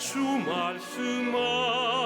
주 말씀하셨네.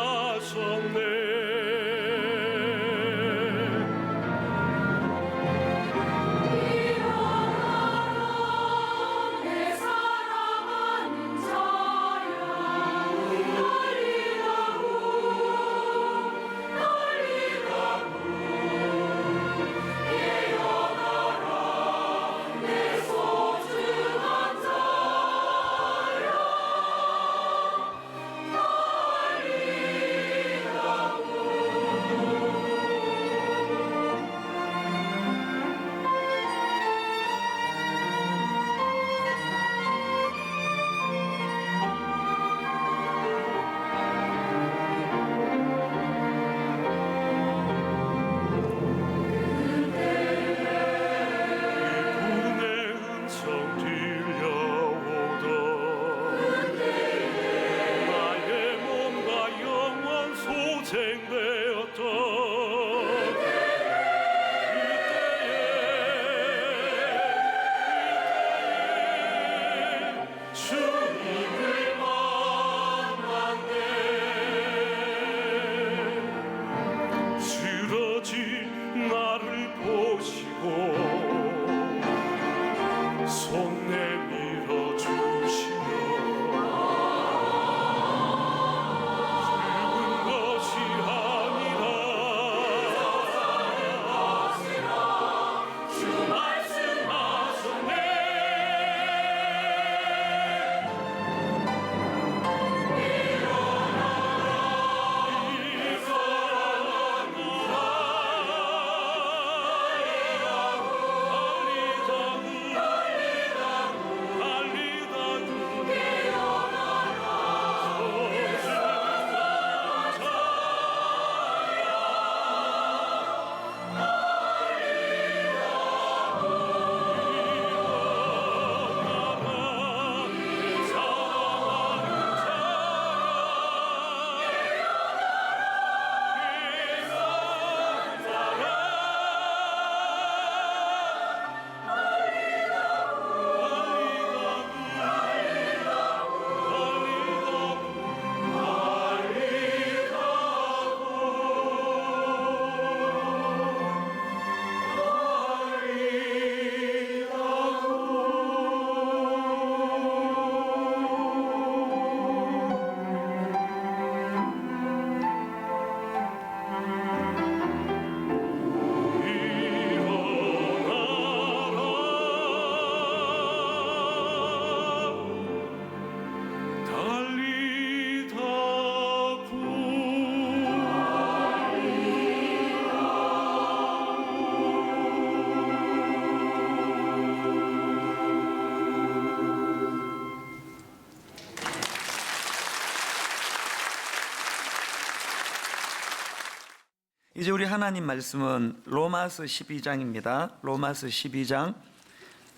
이제 우리 하나님 말씀은 로마서 12장입니다. 로마서 12장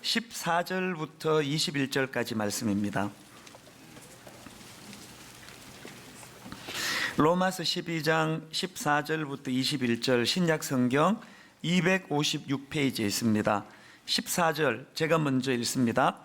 14절부터 21절까지 말씀입니다. 로마서 12장 14절부터 21절 신약 성경 256페이지에 있습니다. 14절 제가 먼저 읽습니다.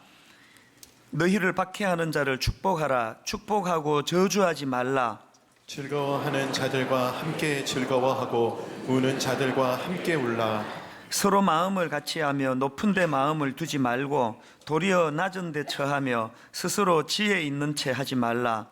너희를 박해하는 자를 축복하라. 축복하고 저주하지 말라. 즐거워하는 자들과 함께 즐거워하고 우는 자들과 함께 울라. 서로 마음을 같이하며 높은 데 마음을 두지 말고 도리어 낮은 데 처하며 스스로 지혜 있는 채 하지 말라.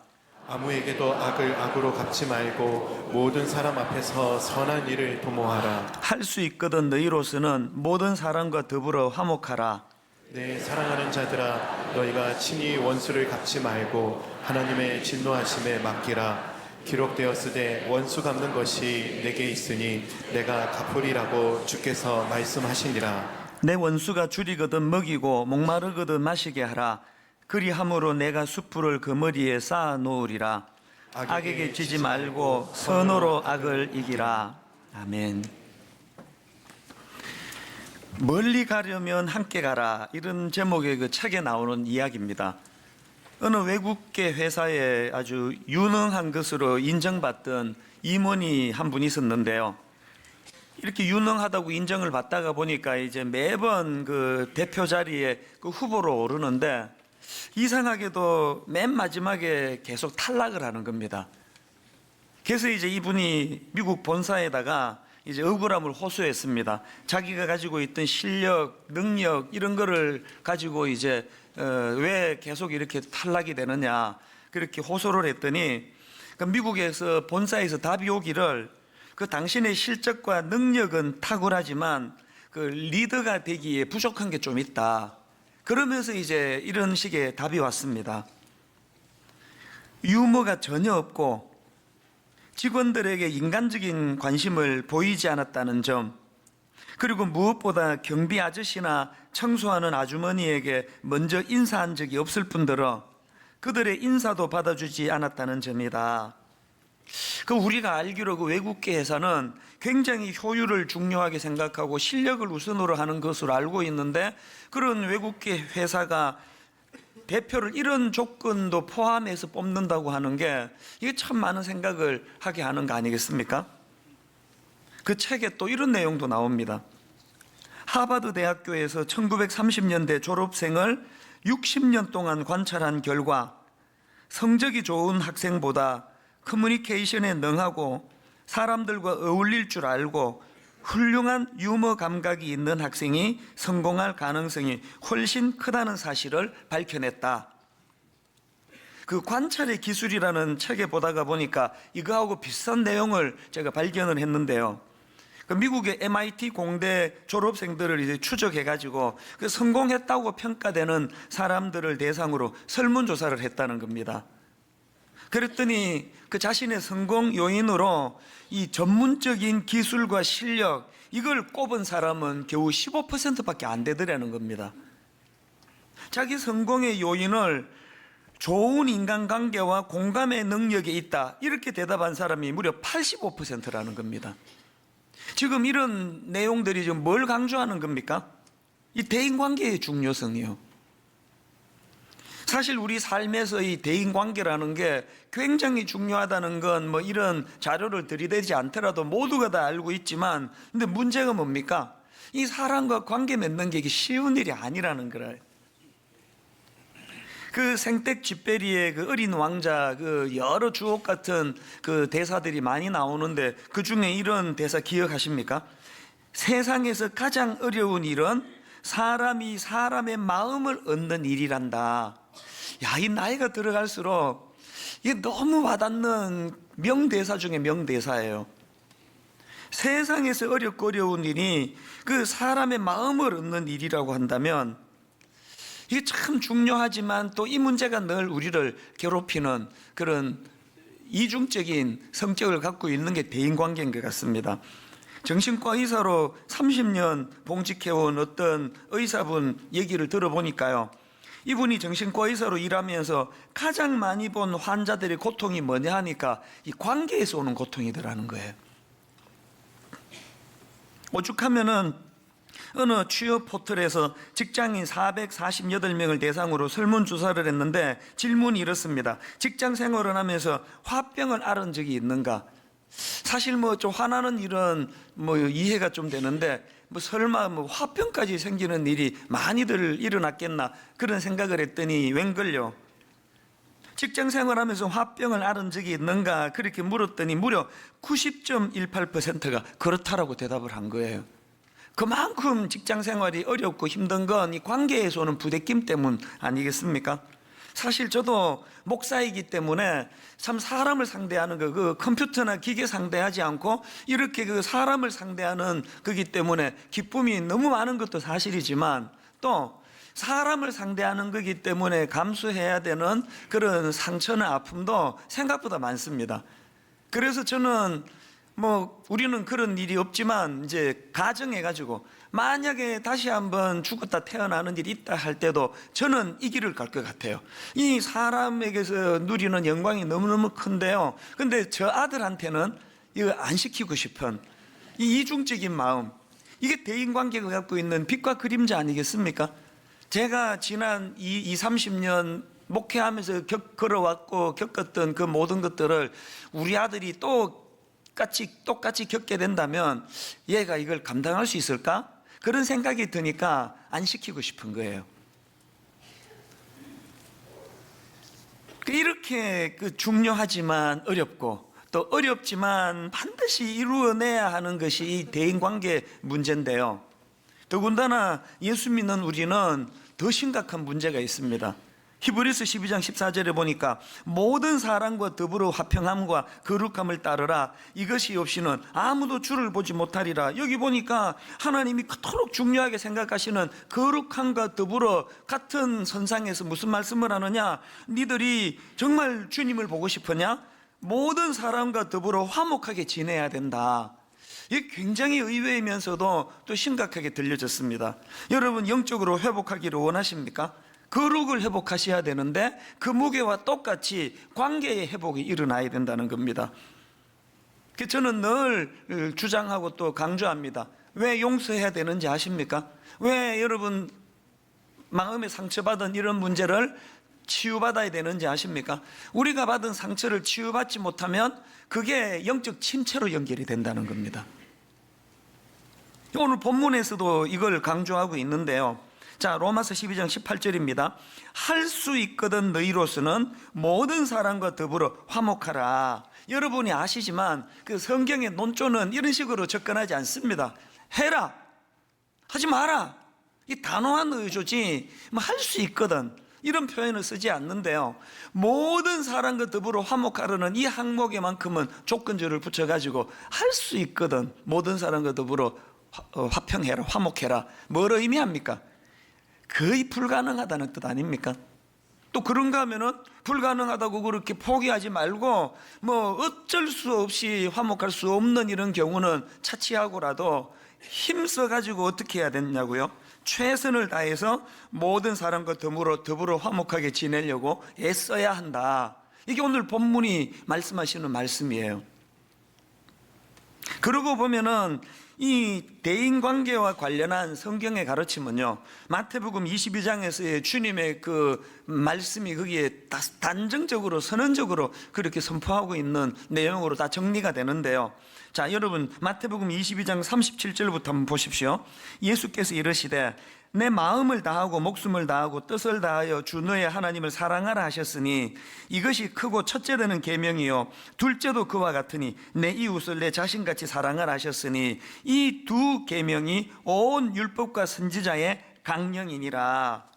아무에게도 악을 악으로 갚지 말고 모든 사람 앞에서 선한 일을 도모하라. 할 수 있거든 너희로서는 모든 사람과 더불어 화목하라. 내 사랑하는 자들아, 너희가 친히 원수를 갚지 말고 하나님의 진노하심에 맡기라. 기록되었으되 원수 갚는 것이 내게 있으니 내가 갚으리라고 주께서 말씀하시니라. 내 원수가 줄이거든 먹이고 목마르거든 마시게 하라. 그리함으로 내가 숯불을 그 머리에 쌓아 놓으리라. 악에게 지지 말고 선으로 악을 이기라. 아멘. 멀리 가려면 함께 가라, 이런 제목의 그 책에 나오는 이야기입니다. 어느 외국계 회사에 아주 유능한 것으로 인정받던 임원이 한 분 있었는데요. 이렇게 유능하다고 인정을 받다가 보니까 이제 매번 그 대표 자리에 그 후보로 오르는데 이상하게도 맨 마지막에 계속 탈락을 하는 겁니다. 그래서 이제 이분이 미국 본사에다가 이제 억울함을 호소했습니다. 자기가 가지고 있던 실력, 능력 이런 거를 가지고 이제 왜 계속 이렇게 탈락이 되느냐 그렇게 호소를 했더니 그 미국에서 본사에서 답이 오기를 그 당신의 실적과 능력은 탁월하지만 그 리더가 되기에 부족한 게 좀 있다. 그러면서 이제 이런 식의 답이 왔습니다. 유머가 전혀 없고 직원들에게 인간적인 관심을 보이지 않았다는 점, 그리고 무엇보다 경비 아저씨나 청소하는 아주머니에게 먼저 인사한 적이 없을 뿐더러 그들의 인사도 받아주지 않았다는 점이다. 그 우리가 알기로 그 외국계 회사는 굉장히 효율을 중요하게 생각하고 실력을 우선으로 하는 것으로 알고 있는데, 그런 외국계 회사가 대표를 이런 조건도 포함해서 뽑는다고 하는 게 이게 참 많은 생각을 하게 하는 거 아니겠습니까? 그 책에 또 이런 내용도 나옵니다. 하버드 대학교에서 1930년대 졸업생을 60년 동안 관찰한 결과 성적이 좋은 학생보다 커뮤니케이션에 능하고 사람들과 어울릴 줄 알고 훌륭한 유머 감각이 있는 학생이 성공할 가능성이 훨씬 크다는 사실을 밝혀냈다. 그 관찰의 기술이라는 책에 보다가 보니까 이거하고 비슷한 내용을 제가 발견을 했는데요. 그 미국의 MIT 공대 졸업생들을 이제 추적해가지고 그 성공했다고 평가되는 사람들을 대상으로 설문조사를 했다는 겁니다. 그랬더니 그 자신의 성공 요인으로 이 전문적인 기술과 실력 이걸 꼽은 사람은 겨우 15%밖에 안 되더라는 겁니다. 자기 성공의 요인을 좋은 인간관계와 공감의 능력이 있다 이렇게 대답한 사람이 무려 85%라는 겁니다. 지금 이런 내용들이 지금 뭘 강조하는 겁니까? 이 대인관계의 중요성이요. 사실 우리 삶에서 이 대인관계라는 게 굉장히 중요하다는 건 뭐 이런 자료를 들이대지 않더라도 모두가 다 알고 있지만, 근데 문제가 뭡니까? 이 사람과 관계 맺는 게 이게 쉬운 일이 아니라는 거예요. 그 생텍쥐페리의 그 어린 왕자 그 여러 주옥 같은 그 대사들이 많이 나오는데 그 중에 이런 대사 기억하십니까? 세상에서 가장 어려운 일은 사람이 사람의 마음을 얻는 일이란다. 야, 이 나이가 들어갈수록 이게 너무 와닿는 명대사 중에 명대사예요. 세상에서 어렵고 어려운 일이 그 사람의 마음을 얻는 일이라고 한다면 이게 참 중요하지만 또 이 문제가 늘 우리를 괴롭히는 그런 이중적인 성격을 갖고 있는 게 대인관계인 것 같습니다. 정신과 의사로 30년 봉직해온 어떤 의사분 얘기를 들어보니까요, 이분이 정신과 의사로 일하면서 가장 많이 본 환자들의 고통이 뭐냐 하니까 이 관계에서 오는 고통이더라는 거예요. 오죽하면은 어느 취업 포털에서 직장인 448명을 대상으로 설문조사를 했는데 질문이 이렇습니다. 직장 생활을 하면서 화병을 앓은 적이 있는가? 사실 뭐 좀 화나는 일은 뭐 이해가 좀 되는데 뭐 설마 뭐 화병까지 생기는 일이 많이들 일어났겠나 그런 생각을 했더니 웬걸요, 직장 생활하면서 화병을 앓은 적이 있는가 그렇게 물었더니 무려 90.18%가 그렇다라고 대답을 한 거예요. 그만큼 직장 생활이 어렵고 힘든 건 이 관계에서 오는 부대낌 때문 아니겠습니까? 사실 저도 목사이기 때문에 참 사람을 상대하는 그 컴퓨터나 기계 상대하지 않고 이렇게 그 사람을 상대하는 거기 때문에 기쁨이 너무 많은 것도 사실이지만 또 사람을 상대하는 거기 때문에 감수해야 되는 그런 상처나 아픔도 생각보다 많습니다. 그래서 저는 뭐 우리는 그런 일이 없지만 이제 가정해가지고 만약에 다시 한번 죽었다 태어나는 일이 있다 할 때도 저는 이 길을 갈 것 같아요. 이 사람에게서 누리는 영광이 너무너무 큰데요, 근데 저 아들한테는 이거 안 시키고 싶은 이 이중적인 마음, 이게 대인관계가 갖고 있는 빛과 그림자 아니겠습니까? 제가 지난 30년 목회하면서 걸어왔고 겪었던 그 모든 것들을 우리 아들이 똑같이 겪게 된다면 얘가 이걸 감당할 수 있을까? 그런 생각이 드니까 안 시키고 싶은 거예요. 이렇게 중요하지만 어렵고 또 어렵지만 반드시 이루어내야 하는 것이 이 대인관계 문제인데요. 더군다나 예수 믿는 우리는 더 심각한 문제가 있습니다. 히브리서 12장 14절에 보니까 모든 사람과 더불어 화평함과 거룩함을 따르라. 이것이 없이는 아무도 주를 보지 못하리라. 여기 보니까 하나님이 그토록 중요하게 생각하시는 거룩함과 더불어 같은 선상에서 무슨 말씀을 하느냐? 니들이 정말 주님을 보고 싶으냐? 모든 사람과 더불어 화목하게 지내야 된다. 이게 굉장히 의외이면서도 또 심각하게 들려졌습니다. 여러분, 영적으로 회복하기를 원하십니까? 거룩을 회복하셔야 되는데 그 무게와 똑같이 관계의 회복이 일어나야 된다는 겁니다. 저는 늘 주장하고 또 강조합니다. 왜 용서해야 되는지 아십니까? 왜 여러분 마음에 상처받은 이런 문제를 치유받아야 되는지 아십니까? 우리가 받은 상처를 치유받지 못하면 그게 영적 침체로 연결이 된다는 겁니다. 오늘 본문에서도 이걸 강조하고 있는데요. 자, 로마서 12장 18절입니다. 할 수 있거든 너희로서는 모든 사람과 더불어 화목하라. 여러분이 아시지만 그 성경의 논조는 이런 식으로 접근하지 않습니다. 해라, 하지 마라. 이 단호한 의조지 뭐 할 수 있거든 이런 표현을 쓰지 않는데요. 모든 사람과 더불어 화목하라는 이 항목에만큼은 조건절을 붙여가지고 할 수 있거든 모든 사람과 더불어 화평해라, 화목해라. 뭘 의미합니까? 거의 불가능하다는 뜻 아닙니까? 또 그런가 하면은 불가능하다고 그렇게 포기하지 말고 뭐 어쩔 수 없이 화목할 수 없는 이런 경우는 차치하고라도 힘써 가지고 어떻게 해야 되냐고요? 최선을 다해서 모든 사람과 더불어 화목하게 지내려고 애써야 한다. 이게 오늘 본문이 말씀하시는 말씀이에요. 그러고 보면은 이 대인관계와 관련한 성경의 가르침은요, 마태복음 22장에서의 주님의 그 말씀이 거기에 단정적으로 선언적으로 그렇게 선포하고 있는 내용으로 다 정리가 되는데요. 자, 여러분 마태복음 22장 37절부터 한번 보십시오. 예수께서 이르시되 내 마음을 다하고 목숨을 다하고 뜻을 다하여 주 너의 하나님을 사랑하라 하셨으니 이것이 크고 첫째 되는 계명이요 둘째도 그와 같으니 내 이웃을 내 자신같이 사랑하라 하셨으니 이 두 계명이 온 율법과 선지자의 강령이니라.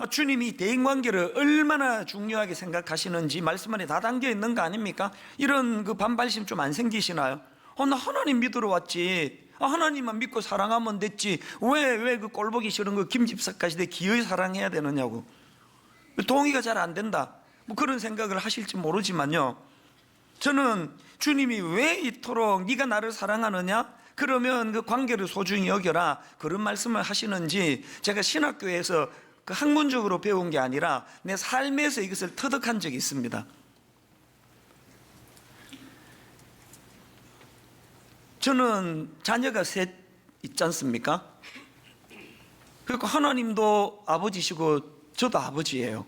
주님이 대인관계를 얼마나 중요하게 생각하시는지 말씀 안에 다 담겨 있는 거 아닙니까? 이런 그 반발심 좀 안 생기시나요? 나 하나님 믿으러 왔지. 하나님만 믿고 사랑하면 됐지. 왜 그 꼴보기 싫은 거 김집사까지 내 기어이 사랑해야 되느냐고. 동의가 잘 안 된다. 뭐 그런 생각을 하실지 모르지만요. 저는 주님이 왜 이토록 네가 나를 사랑하느냐? 그러면 그 관계를 소중히 여겨라. 그런 말씀을 하시는지 제가 신학교에서 그 학문적으로 배운 게 아니라 내 삶에서 이것을 터득한 적이 있습니다. 저는 자녀가 셋 있지 않습니까? 그리고 하나님도 아버지시고 저도 아버지예요.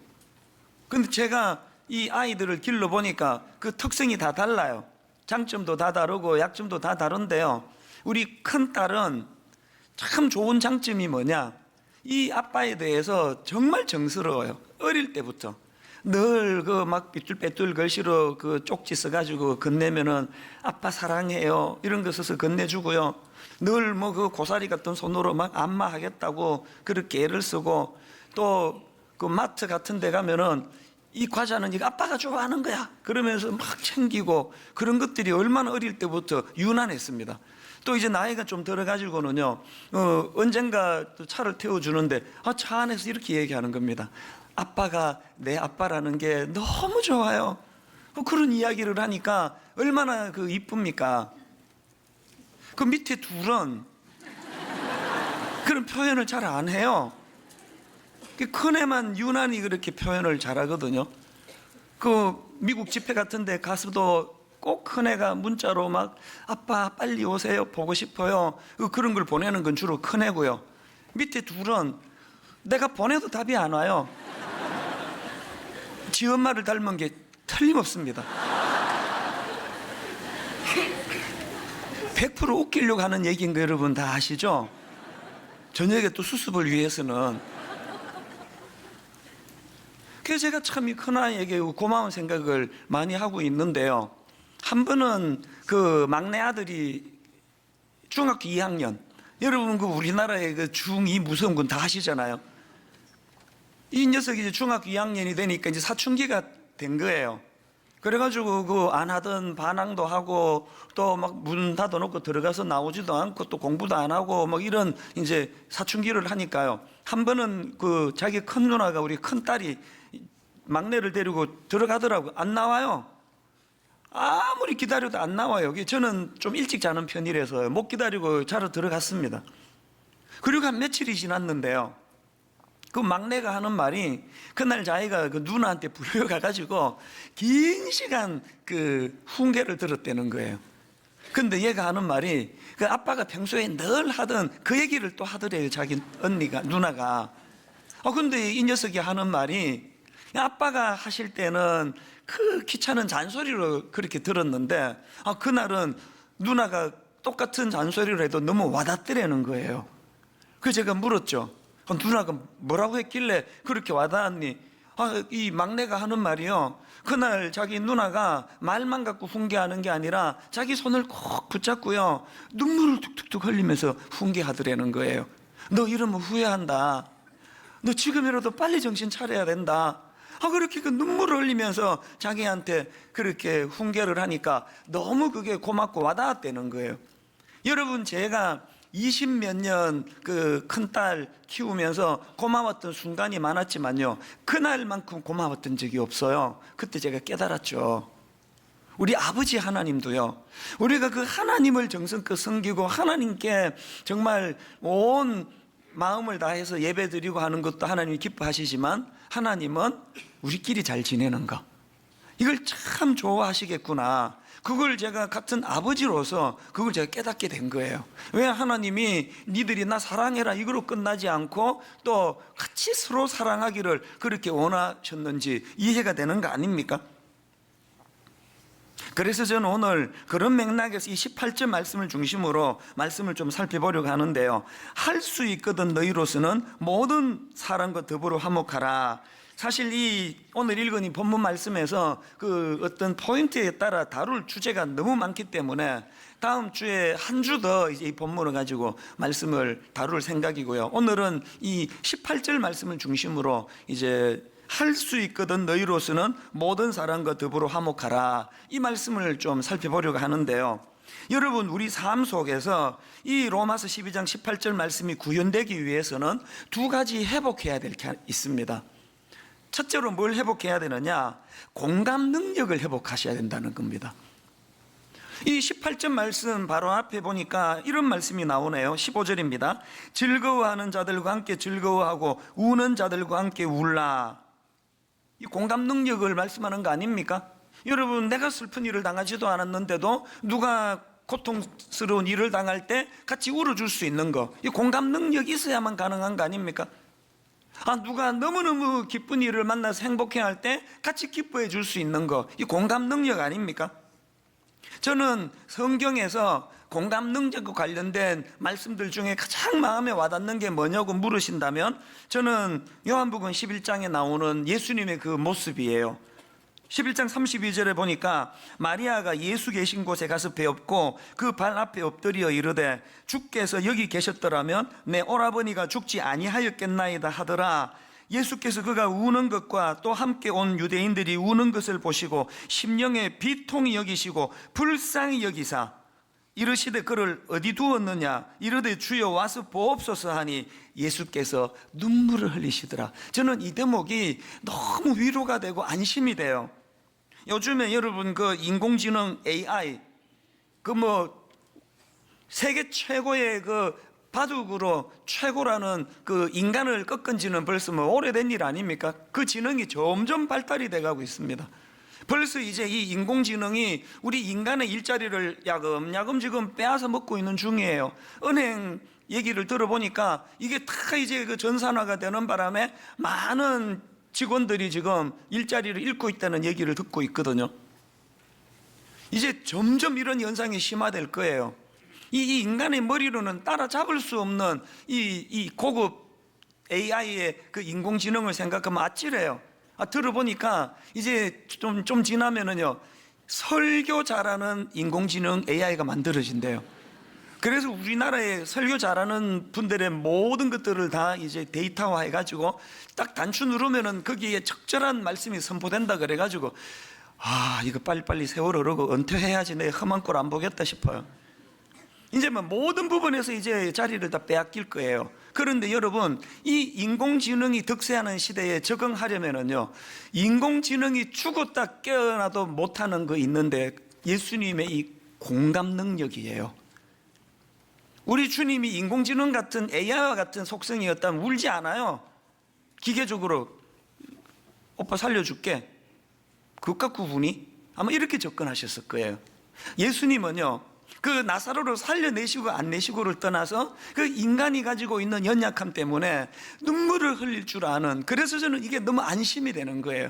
근데 제가 이 아이들을 길러보니까 그 특성이 다 달라요. 장점도 다 다르고 약점도 다 다른데요. 우리 큰 딸은 참 좋은 장점이 뭐냐? 이 아빠에 대해서 정말 정스러워요. 어릴 때부터. 늘 그 막 삐뚤빼뚤 글씨로 그 쪽지 써가지고 건네면은 아빠 사랑해요 이런 거 써서 건네주고요. 늘 뭐 그 고사리 같은 손으로 막 안마하겠다고 그렇게 애를 쓰고 또 그 마트 같은 데 가면은 이 과자는 이거 아빠가 좋아하는 거야 그러면서 막 챙기고 그런 것들이 얼마나 어릴 때부터 유난했습니다. 또 이제 나이가 좀 들어가지고는요, 언젠가 또 차를 태워주는데 차 안에서 이렇게 얘기하는 겁니다. 아빠가 내 아빠라는 게 너무 좋아요. 그런 이야기를 하니까 얼마나 그 이쁩니까? 그 밑에 둘은 그런 표현을 잘 안 해요. 큰 애만 유난히 그렇게 표현을 잘하거든요. 그 미국 집회 같은 데 가서도 꼭 큰 애가 문자로 막 아빠 빨리 오세요 보고 싶어요 그런 걸 보내는 건 주로 큰 애고요. 밑에 둘은 내가 보내도 답이 안 와요. 지 엄마를 닮은 게 틀림없습니다. 100% 웃기려고 하는 얘기인 거 여러분 다 아시죠? 저녁에 또 수습을 위해서는 그래서 제가 참 이 큰아이에게 고마운 생각을 많이 하고 있는데요. 한 번은 그 막내 아들이 중학교 2학년, 여러분 그 우리나라의 그 중2 무서운 건 다 아시잖아요. 이 녀석이 이제 중학교 2학년이 되니까 이제 사춘기가 된 거예요. 그래가지고 그 안 하던 반항도 하고 또 막 문 닫아놓고 들어가서 나오지도 않고 또 공부도 안 하고 막 이런 이제 사춘기를 하니까요. 한 번은 그 자기 큰 누나가 우리 큰 딸이 막내를 데리고 들어가더라고요. 안 나와요. 아무리 기다려도 안 나와요. 저는 좀 일찍 자는 편이라서 못 기다리고 자러 들어갔습니다. 그리고 한 며칠이 지났는데요. 그 막내가 하는 말이 그날 자기가 그 누나한테 불려가가지고 긴 시간 그 훈계를 들었다는 거예요. 근데 얘가 하는 말이 그 아빠가 평소에 늘 하던 그 얘기를 또 하더래요. 자기 언니가, 누나가. 근데 이 녀석이 하는 말이 아빠가 하실 때는 그 귀찮은 잔소리로 그렇게 들었는데 그날은 누나가 똑같은 잔소리를 해도 너무 와닿더라는 거예요. 그래서 제가 물었죠. 누나가 뭐라고 했길래 그렇게 와닿았니? 이 막내가 하는 말이요. 그날 자기 누나가 말만 갖고 훈계하는 게 아니라 자기 손을 꼭 붙잡고요. 눈물을 툭툭툭 흘리면서 훈계하더라는 거예요. 너 이러면 후회한다. 너 지금이라도 빨리 정신 차려야 된다. 그렇게 그 눈물을 흘리면서 자기한테 그렇게 훈계를 하니까 너무 그게 고맙고 와닿았다는 거예요. 여러분, 제가 20몇 년 그 큰딸 키우면서 고마웠던 순간이 많았지만요, 그날만큼 고마웠던 적이 없어요. 그때 제가 깨달았죠. 우리 아버지 하나님도요, 우리가 그 하나님을 정성껏 섬기고 하나님께 정말 온 마음을 다해서 예배드리고 하는 것도 하나님이 기뻐하시지만, 하나님은 우리끼리 잘 지내는 거, 이걸 참 좋아하시겠구나. 그걸 제가 같은 아버지로서 그걸 제가 깨닫게 된 거예요. 왜 하나님이 니들이 나 사랑해라 이거로 끝나지 않고 또 같이 서로 사랑하기를 그렇게 원하셨는지 이해가 되는 거 아닙니까? 그래서 저는 오늘 그런 맥락에서 이 18절 말씀을 중심으로 말씀을 좀 살펴보려고 하는데요. 할 수 있거든 너희로서는 모든 사람과 더불어 화목하라. 사실 이 오늘 읽은 이 본문 말씀에서 그 어떤 포인트에 따라 다룰 주제가 너무 많기 때문에 다음 주에 한 주 더 이제 이 본문을 가지고 말씀을 다룰 생각이고요. 오늘은 이 18절 말씀을 중심으로 이제 할 수 있거든 너희로서는 모든 사람과 더불어 화목하라, 이 말씀을 좀 살펴보려고 하는데요. 여러분, 우리 삶 속에서 이 로마서 12장 18절 말씀이 구현되기 위해서는 두 가지 회복해야 될 게 있습니다. 첫째로 뭘 회복해야 되느냐? 공감 능력을 회복하셔야 된다는 겁니다. 이 18절 말씀 바로 앞에 보니까 이런 말씀이 나오네요. 15절입니다. 즐거워하는 자들과 함께 즐거워하고 우는 자들과 함께 울라. 이 공감 능력을 말씀하는 거 아닙니까? 여러분, 내가 슬픈 일을 당하지도 않았는데도 누가 고통스러운 일을 당할 때 같이 울어줄 수 있는 거, 이 공감 능력이 있어야만 가능한 거 아닙니까? 누가 너무너무 기쁜 일을 만나서 행복해할 때 같이 기뻐해 줄 수 있는 거, 이 공감 능력 아닙니까? 저는 성경에서 공감 능력과 관련된 말씀들 중에 가장 마음에 와닿는 게 뭐냐고 물으신다면 저는 요한복음 11장에 나오는 예수님의 그 모습이에요. 11장 32절에 보니까 마리아가 예수 계신 곳에 가서 배웠고 그 발 앞에 엎드려 이르되 주께서 여기 계셨더라면 내 오라버니가 죽지 아니하였겠나이다 하더라. 예수께서 그가 우는 것과 또 함께 온 유대인들이 우는 것을 보시고 심령에 비통히 여기시고 불쌍히 여기사 이르시되 그를 어디 두었느냐 이르되 주여 와서 보옵소서 하니 예수께서 눈물을 흘리시더라. 저는 이 대목이 너무 위로가 되고 안심이 돼요. 요즘에 여러분 그 인공지능 AI 그 세계 최고의 그 바둑으로 최고라는 그 인간을 꺾은 지는 벌써 오래된 일 아닙니까? 그 지능이 점점 발달이 돼가고 있습니다. 벌써 이제 이 인공지능이 우리 인간의 일자리를 야금야금 지금 빼앗아 먹고 있는 중이에요. 은행 얘기를 들어보니까 이게 다 이제 그 전산화가 되는 바람에 많은 직원들이 지금 일자리를 잃고 있다는 얘기를 듣고 있거든요. 이제 점점 이런 현상이 심화될 거예요. 이 인간의 머리로는 따라잡을 수 없는 이 고급 AI의 그 인공지능을 생각하면 아찔해요. 들어보니까 이제 좀 지나면은요, 설교 잘하는 인공지능 AI가 만들어진대요. 그래서 우리나라에 설교 잘하는 분들의 모든 것들을 다 이제 데이터화 해가지고 딱 단추 누르면은 거기에 적절한 말씀이 선포된다 그래가지고, 이거 빨리빨리 세월 흐르고 은퇴해야지 내 험한 꼴 안 보겠다 싶어요. 이제 뭐 모든 부분에서 이제 자리를 다 빼앗길 거예요. 그런데 여러분, 이 인공지능이 득세하는 시대에 적응하려면은요, 인공지능이 죽었다 깨어나도 못하는 거 있는데, 예수님의 이 공감 능력이에요. 우리 주님이 인공지능 같은 AI와 같은 속성이었다면 울지 않아요. 기계적으로 오빠 살려줄게, 그것 갖고 우니? 아마 이렇게 접근하셨을 거예요. 예수님은요, 그 나사로를 살려내시고 안 내시고를 떠나서 그 인간이 가지고 있는 연약함 때문에 눈물을 흘릴 줄 아는, 그래서 저는 이게 너무 안심이 되는 거예요.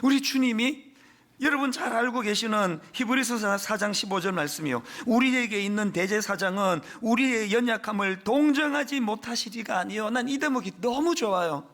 우리 주님이 여러분 잘 알고 계시는 히브리서 4장 15절 말씀이요, 우리에게 있는 대제사장은 우리의 연약함을 동정하지 못하시리가 아니요. 난 이 대목이 너무 좋아요.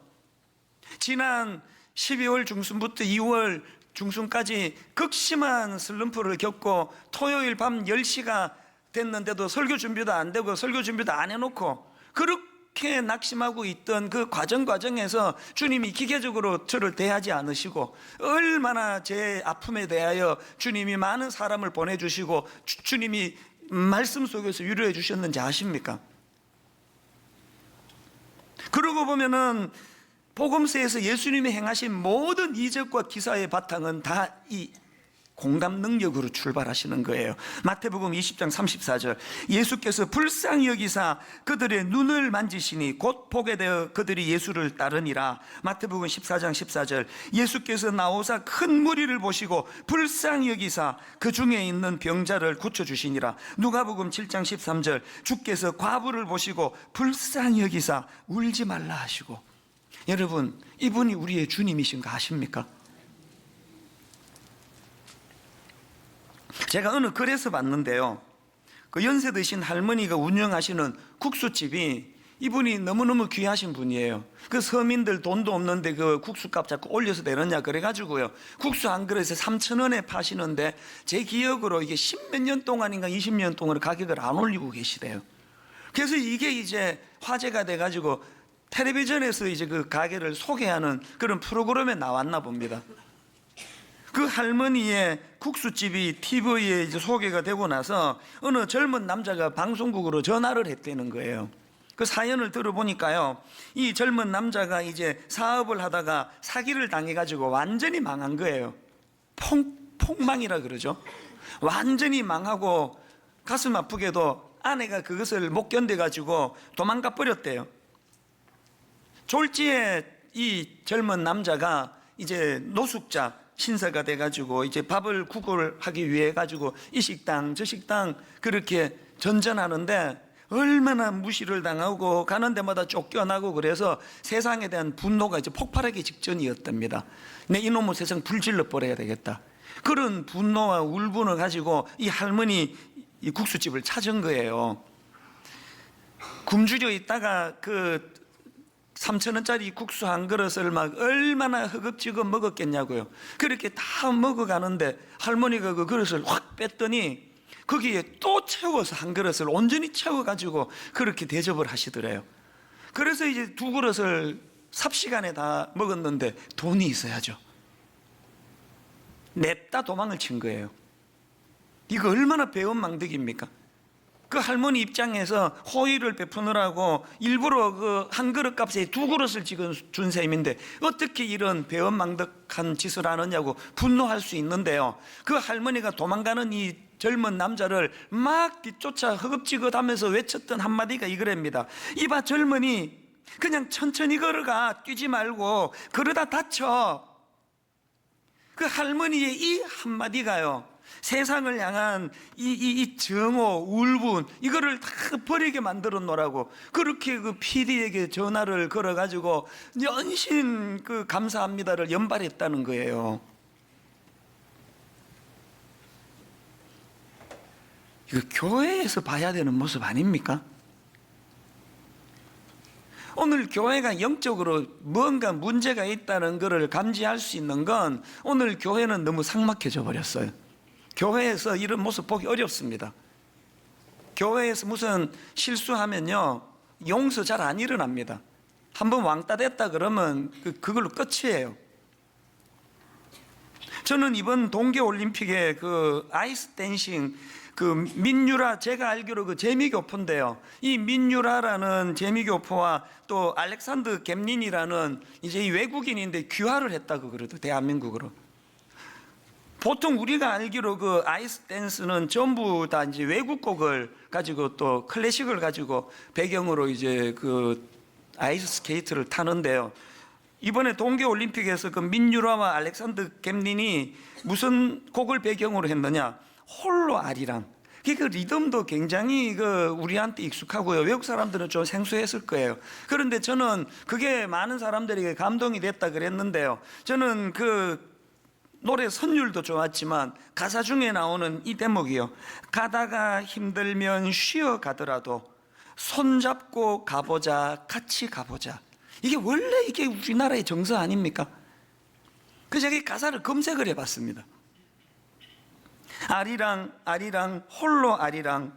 지난 12월 중순부터 2월 중순까지 극심한 슬럼프를 겪고 토요일 밤 10시가 됐는데도 설교 준비도 안 되고 설교 준비도 안 해놓고 그렇게 낙심하고 있던 그 과정에서 주님이 기계적으로 저를 대하지 않으시고, 얼마나 제 아픔에 대하여 주님이 많은 사람을 보내주시고 주님이 말씀 속에서 위로해 주셨는지 아십니까? 그러고 보면은 복음서에서 예수님이 행하신 모든 이적과 기사의 바탕은 다 이 공감 능력으로 출발하시는 거예요. 마태복음 20장 34절, 예수께서 불쌍히 여기사 그들의 눈을 만지시니 곧 보게 되어 그들이 예수를 따르니라. 마태복음 14장 14절, 예수께서 나오사 큰 무리를 보시고 불쌍히 여기사 그 중에 있는 병자를 고쳐주시니라. 누가복음 7장 13절, 주께서 과부를 보시고 불쌍히 여기사 울지 말라 하시고. 여러분, 이분이 우리의 주님이신 거 아십니까? 제가 어느 글에서 봤는데요, 그 연세 드신 할머니가 운영하시는 국수집이, 이분이 너무너무 귀하신 분이에요. 그 서민들 돈도 없는데 그 국수값 자꾸 올려서 내느냐 그래가지고요, 국수 한 그릇에 3,000원에 파시는데 제 기억으로 이게 10몇 년 동안인가 20년 동안 가격을 안 올리고 계시대요. 그래서 이게 이제 화제가 돼가지고 텔레비전에서 이제 그 가게를 소개하는 그런 프로그램에 나왔나 봅니다. 그 할머니의 국수집이 TV에 이제 소개가 되고 나서 어느 젊은 남자가 방송국으로 전화를 했다는 거예요. 그 사연을 들어보니까요, 이 젊은 남자가 이제 사업을 하다가 사기를 당해가지고 완전히 망한 거예요. 폭망이라 그러죠. 완전히 망하고 가슴 아프게도 아내가 그것을 못 견뎌가지고 도망가 버렸대요. 졸지에 이 젊은 남자가 이제 노숙자 신세가 돼가지고 이제 밥을 국을 하기 위해 가지고 이 식당 저 식당 그렇게 전전하는데 얼마나 무시를 당하고 가는 데마다 쫓겨나고, 그래서 세상에 대한 분노가 이제 폭발하기 직전이었답니다. 내 이놈의 세상 불질러 버려야 되겠다, 그런 분노와 울분을 가지고 이 할머니 이 국수집을 찾은 거예요. 굶주려 있다가 그 3,000원짜리 국수 한 그릇을 막 얼마나 허겁지겁 먹었겠냐고요. 그렇게 다 먹어가는데 할머니가 그 그릇을 확 뺐더니 거기에 또 채워서 한 그릇을 온전히 채워가지고 그렇게 대접을 하시더래요. 그래서 이제 두 그릇을 삽시간에 다 먹었는데 돈이 있어야죠. 냈다 도망을 친 거예요. 이거 얼마나 배은망덕입니까? 그 할머니 입장에서 호의를 베푸느라고 일부러 그 한 그릇 값에 두 그릇을 지금 준 셈인데 어떻게 이런 배은망덕한 짓을 하느냐고 분노할 수 있는데요, 그 할머니가 도망가는 이 젊은 남자를 막 뒤쫓아 허겁지겁하면서 외쳤던 한마디가 이거랍니다. 이봐 젊은이, 그냥 천천히 걸어가, 뛰지 말고, 그러다 다쳐. 그 할머니의 이 한마디가요, 세상을 향한 이 정오, 울분, 이거를 다 버리게 만들어 놓으라고 그렇게 그 PD에게 전화를 걸어가지고 연신 그 감사합니다를 연발했다는 거예요. 이거 교회에서 봐야 되는 모습 아닙니까? 오늘 교회가 영적으로 뭔가 문제가 있다는 것을 감지할 수 있는 건 오늘 교회는 너무 삭막해져 버렸어요. 교회에서 이런 모습 보기 어렵습니다. 교회에서 무슨 실수하면요, 용서 잘 안 일어납니다. 한번 왕따 됐다 그러면 그걸로 끝이에요. 저는 이번 동계올림픽에 그 아이스 댄싱 그 민유라, 제가 알기로 그 재미교포인데요. 이 민유라라는 재미교포와 또 알렉산더 갬린이라는 이제 이 외국인인데 귀화를 했다고 그래도 대한민국으로. 보통 우리가 알기로 그 아이스 댄스는 전부 다 이제 외국 곡을 가지고 또 클래식을 가지고 배경으로 이제 그 아이스 스케이트를 타는데요. 이번에 동계올림픽에서 그 민유라와 알렉산더 갬린이 무슨 곡을 배경으로 했느냐? 홀로 아리랑. 그 리듬도 굉장히 그 우리한테 익숙하고요. 외국 사람들은 좀 생소했을 거예요. 그런데 저는 그게 많은 사람들에게 감동이 됐다 그랬는데요. 저는 그 노래 선율도 좋았지만 가사 중에 나오는 이 대목이요. 가다가 힘들면 쉬어 가더라도 손잡고 가보자, 같이 가보자. 이게 원래 이게 우리나라의 정서 아닙니까? 그래서 제가 이 가사를 검색을 해봤습니다. 아리랑 아리랑 홀로 아리랑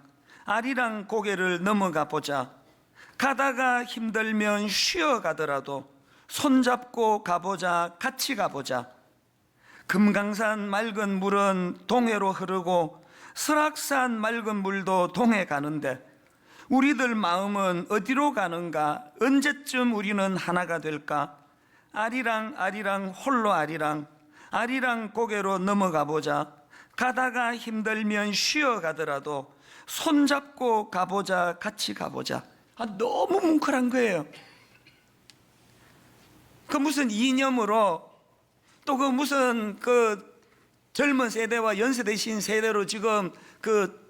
아리랑 고개를 넘어가 보자. 가다가 힘들면 쉬어 가더라도 손잡고 가보자, 같이 가보자. 금강산 맑은 물은 동해로 흐르고 설악산 맑은 물도 동해 가는데 우리들 마음은 어디로 가는가? 언제쯤 우리는 하나가 될까? 아리랑 아리랑 홀로 아리랑 아리랑 고개로 넘어가 보자. 가다가 힘들면 쉬어 가더라도 손잡고 가보자, 같이 가보자. 너무 뭉클한 거예요. 그 무슨 이념으로 또 그 무슨 그 젊은 세대와 연세대신 세대로 지금 그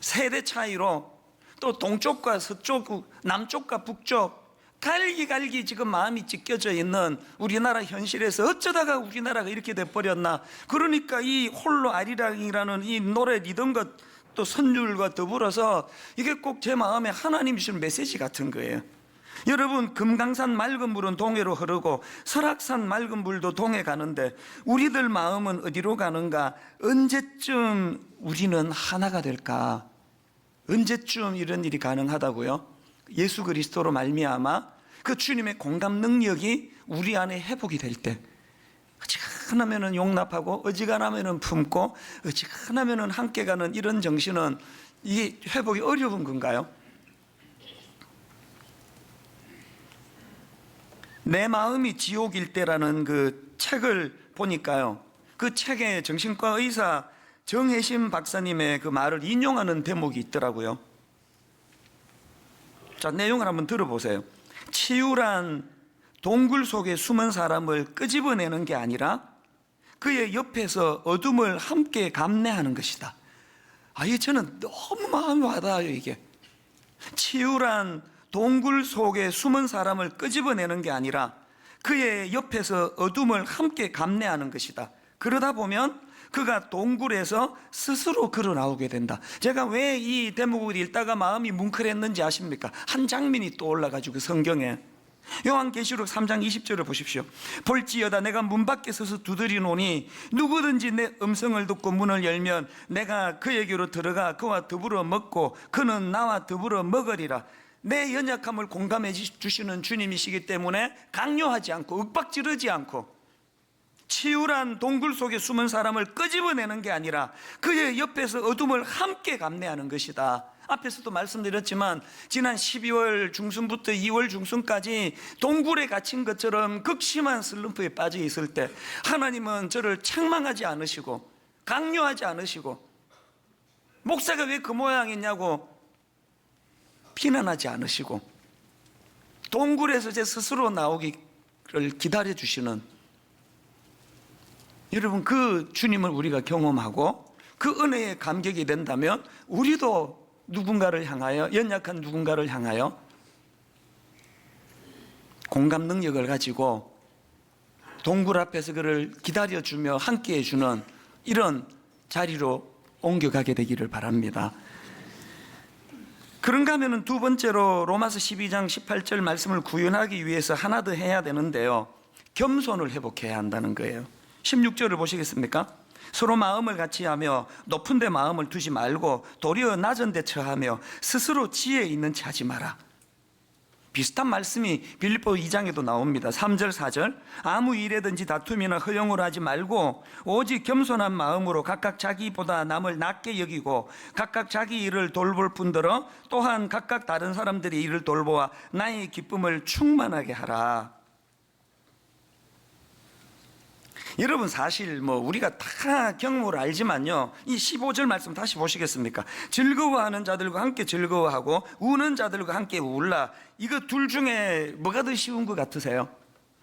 세대 차이로 또 동쪽과 서쪽, 남쪽과 북쪽 갈기갈기 지금 마음이 찢겨져 있는 우리나라 현실에서 어쩌다가 우리나라가 이렇게 돼버렸나. 그러니까 이 홀로 아리랑이라는 이 노래 리듬과 또 선율과 더불어서 이게 꼭 제 마음에 하나님이 주신 메시지 같은 거예요. 여러분, 금강산 맑은 물은 동해로 흐르고 설악산 맑은 물도 동해 가는데 우리들 마음은 어디로 가는가? 언제쯤 우리는 하나가 될까? 언제쯤 이런 일이 가능하다고요? 예수 그리스도로 말미암아 그 주님의 공감 능력이 우리 안에 회복이 될 때, 어지간하면은 용납하고 어지간하면은 품고 어지간하면은 함께 가는 이런 정신은 이게 회복이 어려운 건가요? 내 마음이 지옥일 때라는 그 책을 보니까요, 그 책에 정신과 의사 정혜심 박사님의 그 말을 인용하는 대목이 있더라고요. 자, 내용을 한번 들어보세요. 치유란 동굴 속에 숨은 사람을 끄집어내는 게 아니라 그의 옆에서 어둠을 함께 감내하는 것이다. 이게 저는 너무 마음이 와닿아요. 이게 치유란 동굴 속에 숨은 사람을 끄집어내는 게 아니라 그의 옆에서 어둠을 함께 감내하는 것이다. 그러다 보면 그가 동굴에서 스스로 걸어 나오게 된다. 제가 왜 이 대목을 읽다가 마음이 뭉클했는지 아십니까? 한 장면이 떠올라가지고 성경에 요한계시록 3장 20절을 보십시오. 볼지어다 내가 문 밖에 서서 두드리노니 누구든지 내 음성을 듣고 문을 열면 내가 그에게로 들어가 그와 더불어 먹고 그는 나와 더불어 먹으리라. 내 연약함을 공감해 주시는 주님이시기 때문에 강요하지 않고 윽박지르지 않고 치유란 동굴 속에 숨은 사람을 끄집어내는 게 아니라 그의 옆에서 어둠을 함께 감내하는 것이다. 앞에서도 말씀드렸지만 지난 12월 중순부터 2월 중순까지 동굴에 갇힌 것처럼 극심한 슬럼프에 빠져 있을 때 하나님은 저를 책망하지 않으시고 강요하지 않으시고 목사가 왜 그 모양이냐고 비난하지 않으시고 동굴에서 제 스스로 나오기를 기다려 주시는, 여러분, 그 주님을 우리가 경험하고 그 은혜에 감격이 된다면 우리도 누군가를 향하여, 연약한 누군가를 향하여 공감 능력을 가지고 동굴 앞에서 그를 기다려주며 함께해 주는 이런 자리로 옮겨가게 되기를 바랍니다. 그런가 하면은 두 번째로 로마서 12장 18절 말씀을 구현하기 위해서 하나 더 해야 되는데요, 겸손을 회복해야 한다는 거예요. 16절을 보시겠습니까? 서로 마음을 같이 하며 높은 데 마음을 두지 말고 도리어 낮은 데 처하며 스스로 지혜 있는 체 하지 마라. 비슷한 말씀이 빌립보 2장에도 나옵니다. 3절 4절 아무 일에든지 다툼이나 허용을 하지 말고 오직 겸손한 마음으로 각각 자기보다 남을 낮게 여기고 각각 자기 일을 돌볼 뿐더러 또한 각각 다른 사람들의 일을 돌보아 나의 기쁨을 충만하게 하라. 여러분, 사실 우리가 다 경험을 알지만요, 이 15절 말씀 다시 보시겠습니까? 즐거워하는 자들과 함께 즐거워하고 우는 자들과 함께 울라. 이거 둘 중에 뭐가 더 쉬운 것 같으세요?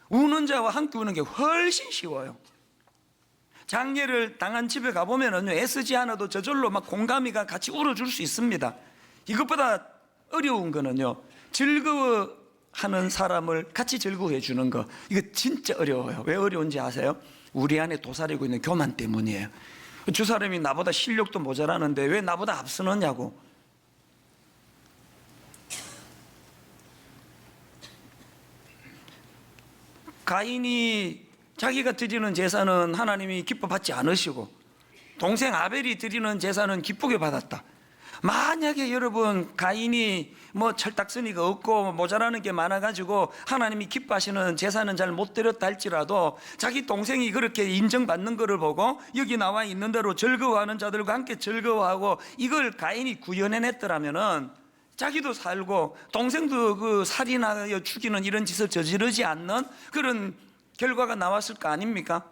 우는 자와 함께 우는 게 훨씬 쉬워요. 장례를 당한 집에 가보면은요, 애쓰지 않아도 저절로 막 공감이가 같이 울어줄 수 있습니다. 이것보다 어려운 거는요, 즐거워하는 사람을 같이 즐거워해 주는 거. 이거 진짜 어려워요. 왜 어려운지 아세요? 우리 안에 도사리고 있는 교만 때문이에요. 저 사람이 나보다 실력도 모자라는데 왜 나보다 앞서느냐고. 가인이 자기가 드리는 제사는 하나님이 기뻐받지 않으시고 동생 아벨이 드리는 제사는 기쁘게 받았다. 만약에 여러분 가인이 철딱서니가 없고 모자라는 게 많아가지고 하나님이 기뻐하시는 제사는 잘 못 드렸다 할지라도 자기 동생이 그렇게 인정받는 것을 보고 여기 나와 있는 대로 즐거워하는 자들과 함께 즐거워하고 이걸 가인이 구현해냈더라면은 자기도 살고 동생도 그 살인하여 죽이는 이런 짓을 저지르지 않는 그런 결과가 나왔을 거 아닙니까?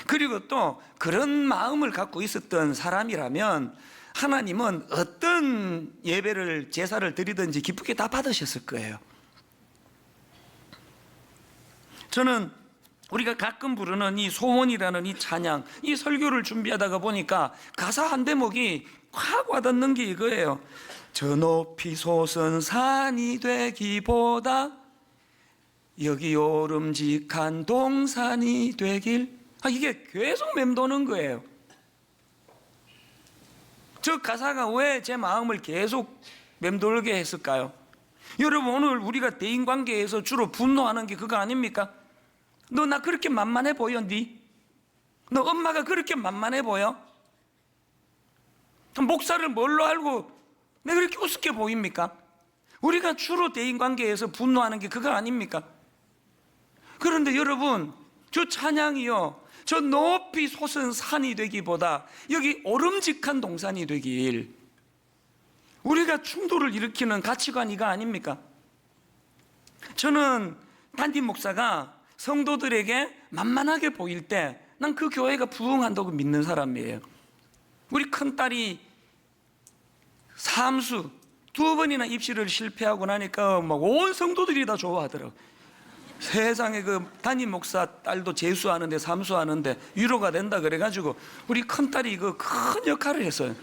그리고 또 그런 마음을 갖고 있었던 사람이라면 하나님은 어떤 예배를 제사를 드리든지 기쁘게 다 받으셨을 거예요. 저는 우리가 가끔 부르는 이 소원이라는 이 찬양, 이 설교를 준비하다가 보니까 가사 한 대목이 확 와닿는 게 이거예요. 저 높이 솟은 산이 되기보다 여기 오름직한 동산이 되길. 이게 계속 맴도는 거예요. 저 가사가 왜 제 마음을 계속 맴돌게 했을까요? 여러분, 오늘 우리가 대인관계에서 주로 분노하는 게 그거 아닙니까? 너 나 그렇게 만만해 보여? 너 엄마가 그렇게 만만해 보여? 목사를 뭘로 알고 내가 그렇게 우습게 보입니까? 우리가 주로 대인관계에서 분노하는 게 그거 아닙니까? 그런데 여러분, 저 찬양이요, 저 높이 솟은 산이 되기보다 여기 오름직한 동산이 되길. 우리가 충돌을 일으키는 가치관이 이거 아닙니까? 저는 담임 목사가 성도들에게 만만하게 보일 때 난 그 교회가 부흥한다고 믿는 사람이에요. 우리 큰딸이 삼수 2번이나 입시를 실패하고 나니까 막 온 성도들이 다 좋아하더라고요. 세상에 그 담임 목사 딸도 재수하는데 삼수하는데 위로가 된다 그래가지고 우리 큰딸이 그 큰 역할을 했어요.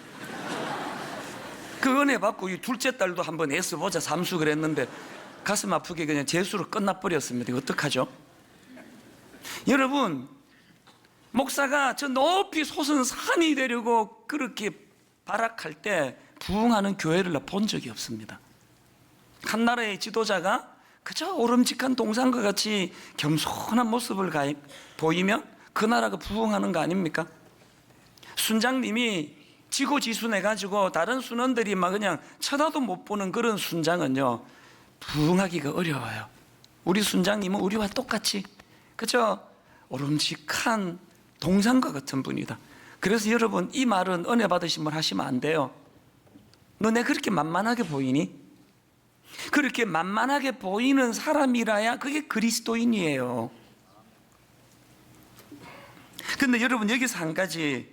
그 은혜 받고 이 둘째 딸도 한번 애써보자 삼수 그랬는데 가슴 아프게 그냥 재수로 끝나버렸습니다. 이거 어떡하죠? 여러분, 목사가 저 높이 솟은 산이 되려고 그렇게 발악할 때 부흥하는 교회를 나 본 적이 없습니다. 한 나라의 지도자가 그저 오름직한 동산과 같이 겸손한 모습을 보이면 그 나라가 부흥하는 거 아닙니까? 순장님이 지고지순해가지고 다른 순원들이 막 그냥 쳐다도 못 보는 그런 순장은요, 부흥하기가 어려워요. 우리 순장님은 우리와 똑같이 그저 오름직한 동산과 같은 분이다. 그래서 여러분, 이 말은 은혜 받으신 분 하시면 안 돼요. 너 내 그렇게 만만하게 보이니? 그렇게 만만하게 보이는 사람이라야 그게 그리스도인이에요. 근데 여러분, 여기서 한 가지,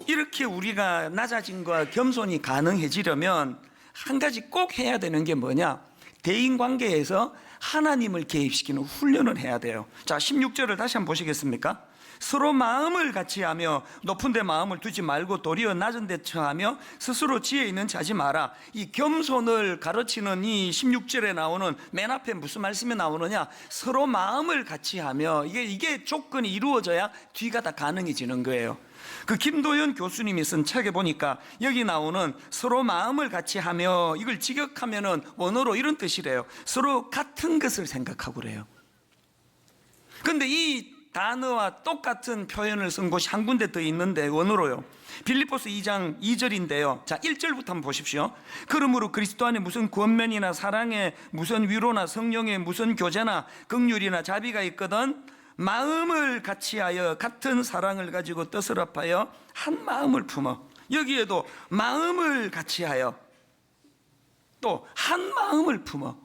이렇게 우리가 낮아짐과 겸손이 가능해지려면 한 가지 꼭 해야 되는 게 뭐냐? 대인관계에서 하나님을 개입시키는 훈련을 해야 돼요. 자, 16절을 다시 한번 보시겠습니까? 서로 마음을 같이 하며 높은 데 마음을 두지 말고 도리어 낮은 데 처하며 스스로 지혜 있는 체 하지 마라. 이 겸손을 가르치는 이 16절에 나오는 맨 앞에 무슨 말씀이 나오느냐? 서로 마음을 같이 하며 이게 조건이 이루어져야 뒤가 다 가능해지는 거예요. 그 김도연 교수님이 쓴 책에 보니까 여기 나오는 서로 마음을 같이 하며 이걸 직역하면은 원어로 이런 뜻이래요. 서로 같은 것을 생각하고 그래요. 근데 이 단어와 똑같은 표현을 쓴 곳이 한 군데 더 있는데 원어로요. 빌립보서 2장 2절인데요. 자, 1절부터 한번 보십시오. 그러므로 그리스도 안에 무슨 권면이나 사랑에 무슨 위로나 성령에 무슨 교제나 긍휼이나 자비가 있거든 마음을 같이하여 같은 사랑을 가지고 뜻을 합하여 한 마음을 품어. 여기에도 마음을 같이하여 또 한 마음을 품어.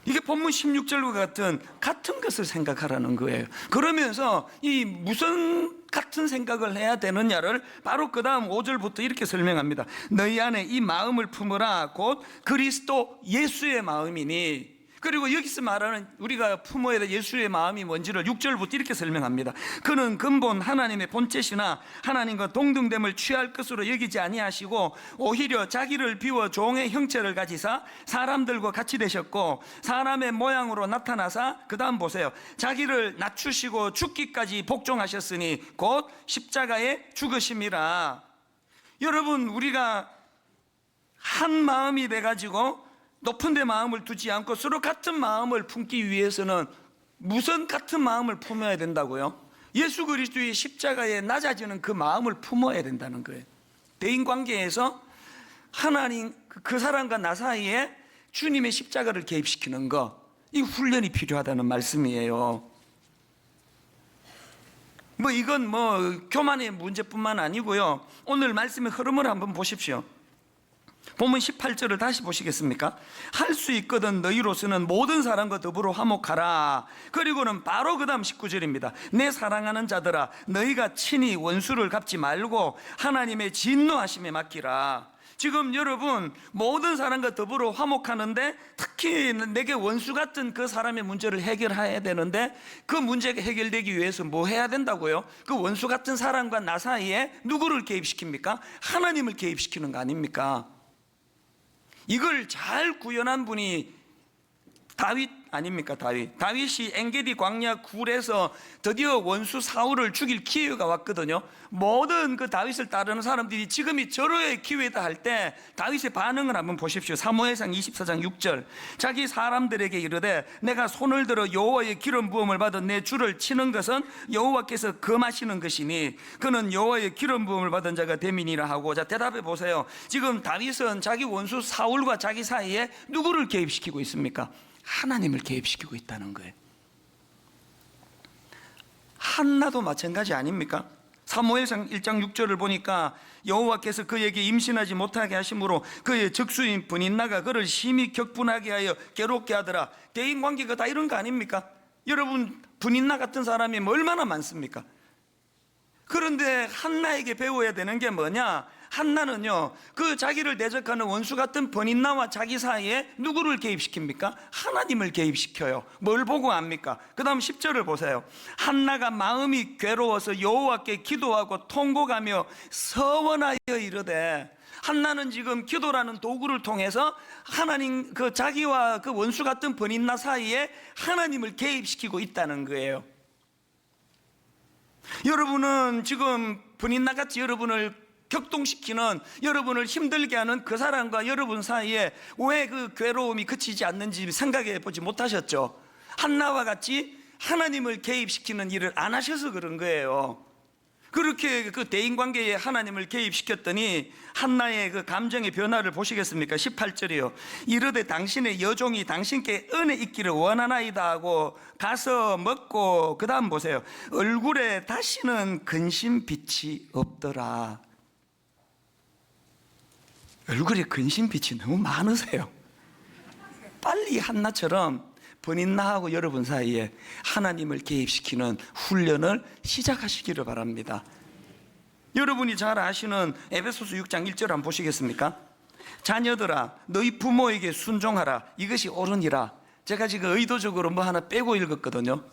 이게 본문 16절과 같은 것을 생각하라는 거예요. 그러면서 이 무슨 같은 생각을 해야 되느냐를 바로 그 다음 5절부터 이렇게 설명합니다. 너희 안에 이 마음을 품으라 곧 그리스도 예수의 마음이니. 그리고 여기서 말하는 우리가 품어야 될 예수의 마음이 뭔지를 6절부터 이렇게 설명합니다. 그는 근본 하나님의 본체시나 하나님과 동등됨을 취할 것으로 여기지 아니하시고 오히려 자기를 비워 종의 형체를 가지사 사람들과 같이 되셨고 사람의 모양으로 나타나사 그 다음 보세요. 자기를 낮추시고 죽기까지 복종하셨으니 곧 십자가에 죽으심이라. 여러분, 우리가 한 마음이 돼가지고 높은 데 마음을 두지 않고 서로 같은 마음을 품기 위해서는 무슨 같은 마음을 품어야 된다고요? 예수 그리스도의 십자가에 낮아지는 그 마음을 품어야 된다는 거예요. 대인관계에서 하나님 그 사람과 나 사이에 주님의 십자가를 개입시키는 거, 이 훈련이 필요하다는 말씀이에요. 이건 교만의 문제뿐만 아니고요. 오늘 말씀의 흐름을 한번 보십시오. 본문 18절을 다시 보시겠습니까? 할 수 있거든 너희로서는 모든 사람과 더불어 화목하라. 그리고는 바로 그 다음 19절입니다. 내 사랑하는 자들아 너희가 친히 원수를 갚지 말고 하나님의 진노하심에 맡기라. 지금 여러분 모든 사람과 더불어 화목하는데 특히 내게 원수 같은 그 사람의 문제를 해결해야 되는데 그 문제가 해결되기 위해서 뭐 해야 된다고요? 그 원수 같은 사람과 나 사이에 누구를 개입시킵니까? 하나님을 개입시키는 거 아닙니까? 이걸 잘 구현한 분이 다윗 아닙니까? 다윗이 엔게디 광야 굴에서 드디어 원수 사울을 죽일 기회가 왔거든요. 모든 그 다윗을 따르는 사람들이 지금이 절호의 기회다 할 때 다윗의 반응을 한번 보십시오. 사무엘상 24장 6절. 자기 사람들에게 이르되 내가 손을 들어 여호와의 기름 부음을 받은 내 주를 치는 것은 여호와께서 금하시는 것이니 그는 여호와의 기름 부음을 받은 자가 됨이니라 하고. 자, 대답해 보세요. 지금 다윗은 자기 원수 사울과 자기 사이에 누구를 개입시키고 있습니까? 하나님을 개입시키고 있다는 거예요. 한나도 마찬가지 아닙니까? 사무엘상 1장 6절을 보니까 여호와께서 그에게 임신하지 못하게 하심으로 그의 적수인 브닌나가 그를 심히 격분하게 하여 괴롭게 하더라. 대인관계가 다 이런 거 아닙니까? 여러분, 브닌나 같은 사람이 얼마나 많습니까? 그런데 한나에게 배워야 되는 게 뭐냐? 한나는요, 그 자기를 대적하는 원수 같은 버닌나와 자기 사이에 누구를 개입시킵니까? 하나님을 개입시켜요. 뭘 보고 압니까? 그 다음 10절을 보세요. 한나가 마음이 괴로워서 여호와께 기도하고 통곡하며 서원하여 이르되. 한나는 지금 기도라는 도구를 통해서 하나님, 그 자기와 그 원수 같은 버닌나 사이에 하나님을 개입시키고 있다는 거예요. 여러분은 지금 버닌나같이 여러분을 격동시키는, 여러분을 힘들게 하는 그 사람과 여러분 사이에 왜 그 괴로움이 그치지 않는지 생각해 보지 못하셨죠? 한나와 같이 하나님을 개입시키는 일을 안 하셔서 그런 거예요. 그렇게 그 대인관계에 하나님을 개입시켰더니 한나의 그 감정의 변화를 보시겠습니까? 18절이요. 이르되 당신의 여종이 당신께 은혜 있기를 원하나이다 하고 가서 먹고, 그 다음 보세요. 얼굴에 다시는 근심빛이 없더라. 얼굴에 근심빛이 너무 많으세요. 빨리 한나처럼 버닌나하고 여러분 사이에 하나님을 개입시키는 훈련을 시작하시기를 바랍니다. 여러분이 잘 아시는 에베소서 6장 1절 한번 보시겠습니까? 자녀들아 너희 부모에게 순종하라. 이것이 옳으니라. 제가 지금 의도적으로 뭐 하나 빼고 읽었거든요.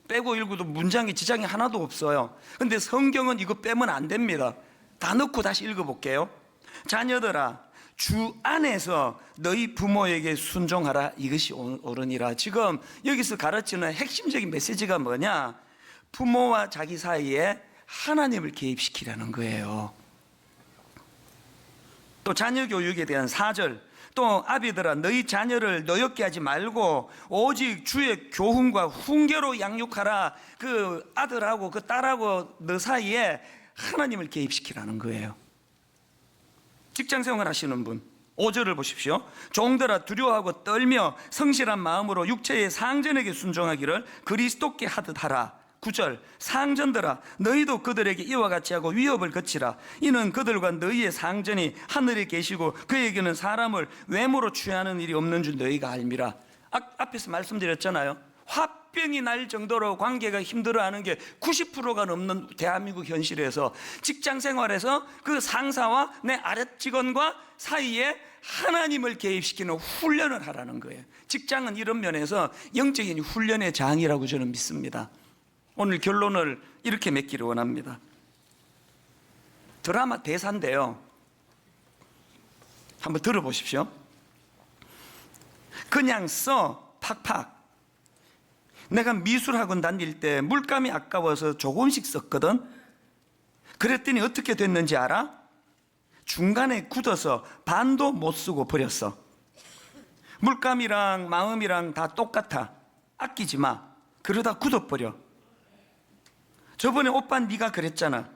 빼고 읽어도 문장에 지장이 하나도 없어요. 근데 성경은 이거 빼면 안 됩니다. 다 넣고 다시 읽어볼게요. 자녀들아, 주 안에서 너희 부모에게 순종하라. 이것이 옳으니라. 지금 여기서 가르치는 핵심적인 메시지가 뭐냐? 부모와 자기 사이에 하나님을 개입시키라는 거예요. 또 자녀 교육에 대한 4절, 또 아비들아 너희 자녀를 노엽게 하지 말고 오직 주의 교훈과 훈계로 양육하라. 그 아들하고 그 딸하고 너 사이에 하나님을 개입시키라는 거예요. 직장생활 하시는 분 5절을 보십시오. 종들아 두려워하고 떨며 성실한 마음으로 육체의 상전에게 순종하기를 그리스도께 하듯 하라. 9절, 상전들아 너희도 그들에게 이와 같이 하고 위협을 거치라. 이는 그들과 너희의 상전이 하늘에 계시고 그에게는 사람을 외모로 취하는 일이 없는 줄 너희가 알미라. 앞에서 말씀드렸잖아요. 화병이 날 정도로 관계가 힘들어하는 게 90%가 넘는 대한민국 현실에서 직장 생활에서 그 상사와 내 아랫 직원과 사이에 하나님을 개입시키는 훈련을 하라는 거예요. 직장은 이런 면에서 영적인 훈련의 장이라고 저는 믿습니다. 오늘 결론을 이렇게 맺기를 원합니다. 드라마 대사인데요, 한번 들어보십시오. 그냥 써 팍팍. 내가 미술학원 다닐 때 물감이 아까워서 조금씩 썼거든. 그랬더니 어떻게 됐는지 알아? 중간에 굳어서 반도 못 쓰고 버렸어. 물감이랑 마음이랑 다 똑같아. 아끼지 마. 그러다 굳어버려. 저번에 오빠 네가 그랬잖아.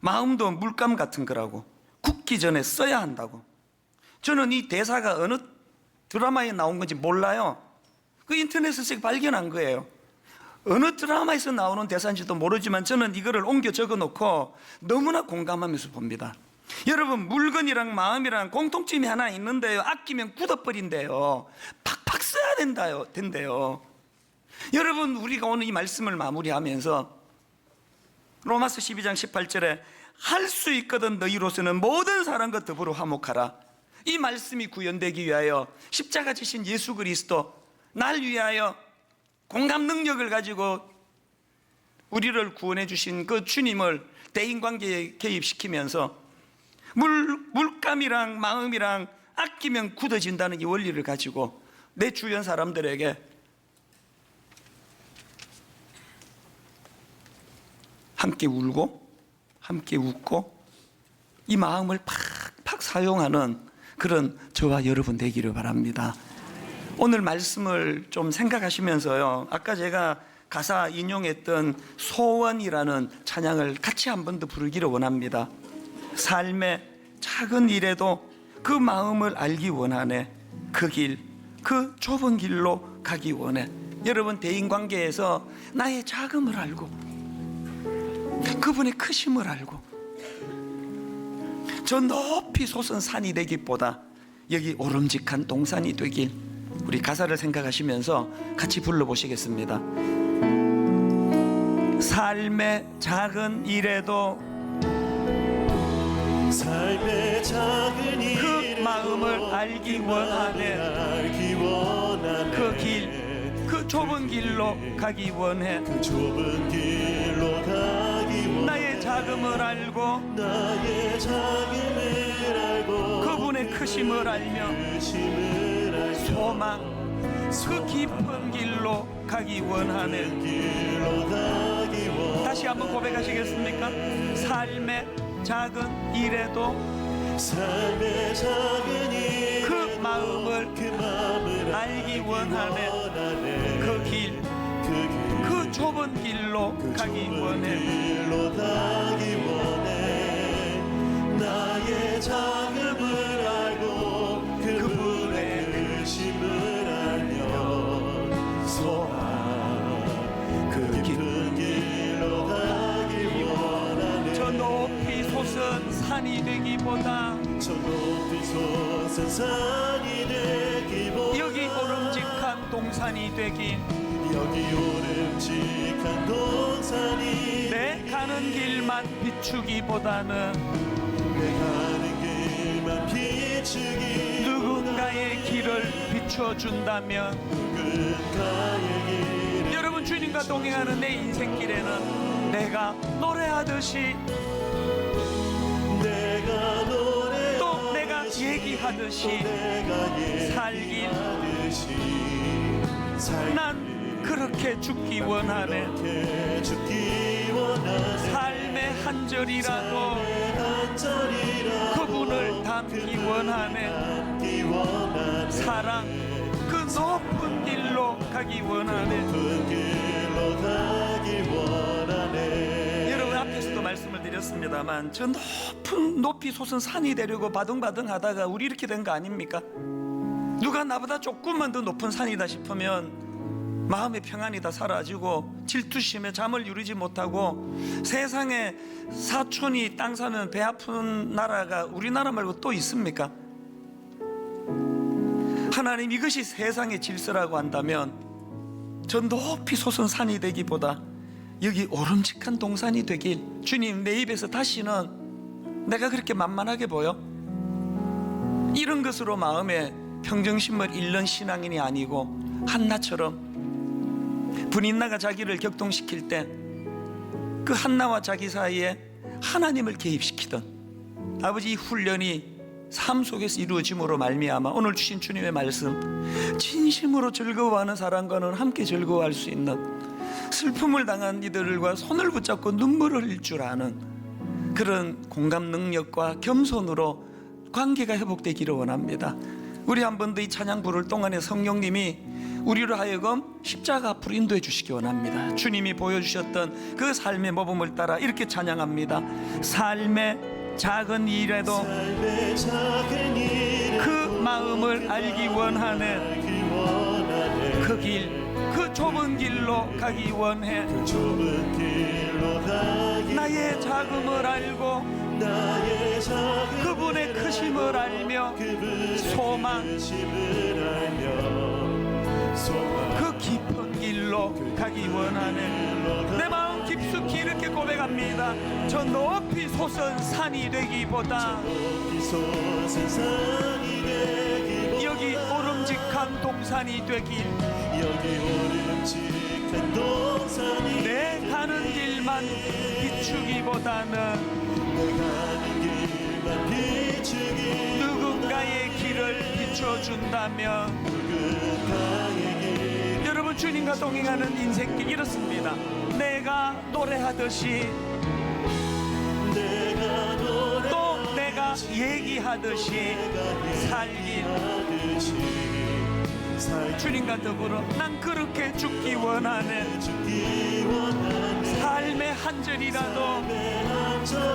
마음도 물감 같은 거라고. 굳기 전에 써야 한다고. 저는 이 대사가 어느 드라마에 나온 건지 몰라요. 그 인터넷에서 발견한 거예요. 어느 드라마에서 나오는 대사인지도 모르지만 저는 이거를 옮겨 적어놓고 너무나 공감하면서 봅니다. 여러분, 물건이랑 마음이랑 공통점이 하나 있는데요, 아끼면 굳어버린대요. 팍팍 써야 된대요. 여러분, 우리가 오늘 이 말씀을 마무리하면서 로마서 12장 18절에 할 수 있거든 너희로서는 모든 사람과 더불어 화목하라. 이 말씀이 구현되기 위하여 십자가 지신 예수 그리스도, 날 위하여 공감 능력을 가지고 우리를 구원해 주신 그 주님을 대인관계에 개입시키면서 물감이랑 마음이랑 아끼면 굳어진다는 이 원리를 가지고 내 주변 사람들에게 함께 울고 함께 웃고 이 마음을 팍팍 사용하는 그런 저와 여러분 되기를 바랍니다. 오늘 말씀을 좀 생각하시면서요, 아까 제가 가사 인용했던 소원이라는 찬양을 같이 한 번 더 부르기를 원합니다. 삶의 작은 일에도 그 마음을 알기 원하네. 그 길, 그 좁은 길로 가기 원해. 여러분, 대인관계에서 나의 작음을 알고 그분의 크심을 알고 저 높이 솟은 산이 되기보다 여기 오름직한 동산이 되길, 우리 가사를 생각하시면서 같이 불러보시겠습니다. 삶의 작은 일에도 삶의 작은 그 마음을 알기 원하네. 그 길, 그 좁은 길로 가기 원해. 그 좁은 길로 가기 원해. 나의 자금을 알고 나의 자금을 알고 그분의 크심을 알며 소망, 그 깊은 길로 가기 원하네. 길로 가기 원해. 다시 한번 고백하시겠습니까? 삶의 작은 일에도 삶의 작은 일 그 마음을 그 마음을 알기 원하네. 그 길, 그 좁은 길로 가기 원해. 길로 가기 원해. 나의 자금을 알고 그분의 크심을 알며 소망 그 깊은 길로 가기 원하네. 저 높이 솟은 산이 되기보다 저 높이 솟은 산이 되기보다 여기 오름직한 동산이 되길, 여기 오름직한 동산이 내 가는 길만 비추기보다는 내 가는 길만 비추기 누군가의 길을 비춰준다면, 누군가의 길을 여러분, 여러분, 주님과 동행하는 내 인생길에는 내가 노래하듯이 내가 노래 또 내가 얘기하듯이 살길 난 그렇게 죽기 원하네. 삶의 한 절이라도 그분을 닮기 원하네. 사랑 그 높은 길로 가기 원하네. 여러분, 앞에서도 말씀을 드렸습니다만 저 높이 솟은 산이 되려고 바둥바둥 하다가 우리 이렇게 된 거 아닙니까? 누가 나보다 조금만 더 높은 산이다 싶으면 마음의 평안이 다 사라지고 질투심에 잠을 이루지 못하고 세상에 사촌이 땅 사면 배 아픈 나라가 우리나라 말고 또 있습니까? 하나님, 이것이 세상의 질서라고 한다면 저 높이 솟은 산이 되기보다 여기 오름직한 동산이 되길, 주님, 내 입에서 다시는 내가 그렇게 만만하게 보여? 이런 것으로 마음에 평정심을 잃는 신앙인이 아니고 한나처럼 분인나가 자기를 격동시킬 때 그 한나와 자기 사이에 하나님을 개입시키던 아버지, 이 훈련이 삶 속에서 이루어짐으로 말미암아 오늘 주신 주님의 말씀, 진심으로 즐거워하는 사람과는 함께 즐거워할 수 있는, 슬픔을 당한 이들과 손을 붙잡고 눈물을 흘릴 줄 아는 그런 공감 능력과 겸손으로 관계가 회복되기를 원합니다. 우리 한 번 더 이 찬양 부를 동안에 성령님이 우리로 하여금 십자가 앞으로 인도해 주시기 원합니다. 주님이 보여주셨던 그 삶의 모범을 따라 이렇게 찬양합니다. 삶의 작은 일에도 그 마음을 알기 원하네. 그 길, 그 좁은 길로 가기 원해. 나의 자금을 알고 그분의 크심을 알며 소망, 그 깊은 길로 가기 원하네. 내 마음 깊숙이 이렇게 고백합니다. 저 높이 솟은 산이 되기보다 여기 오름직한 동산이 되길, 내 가는 길만 비추기보다는 누군가의 길을 비춰준다면, 여러분, 주님과 동행하는 인생길 이렇습니다. 내가 노래하듯이 또 내가 얘기하듯이 살길, 주님과 더불어 난 그렇게 죽기 원하네. 삶의 한 절이라도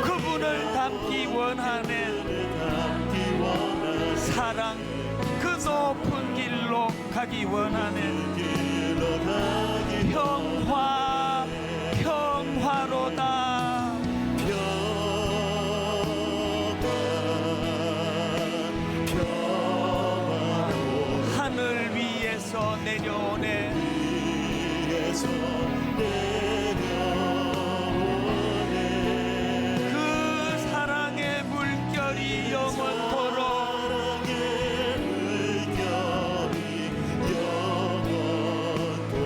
그분을 닮기 원하네. 사랑 그 높은 길로 가기 원하네. 평화로다. 하늘 위에서 내려오네. 그 사랑의 물결이 영원토록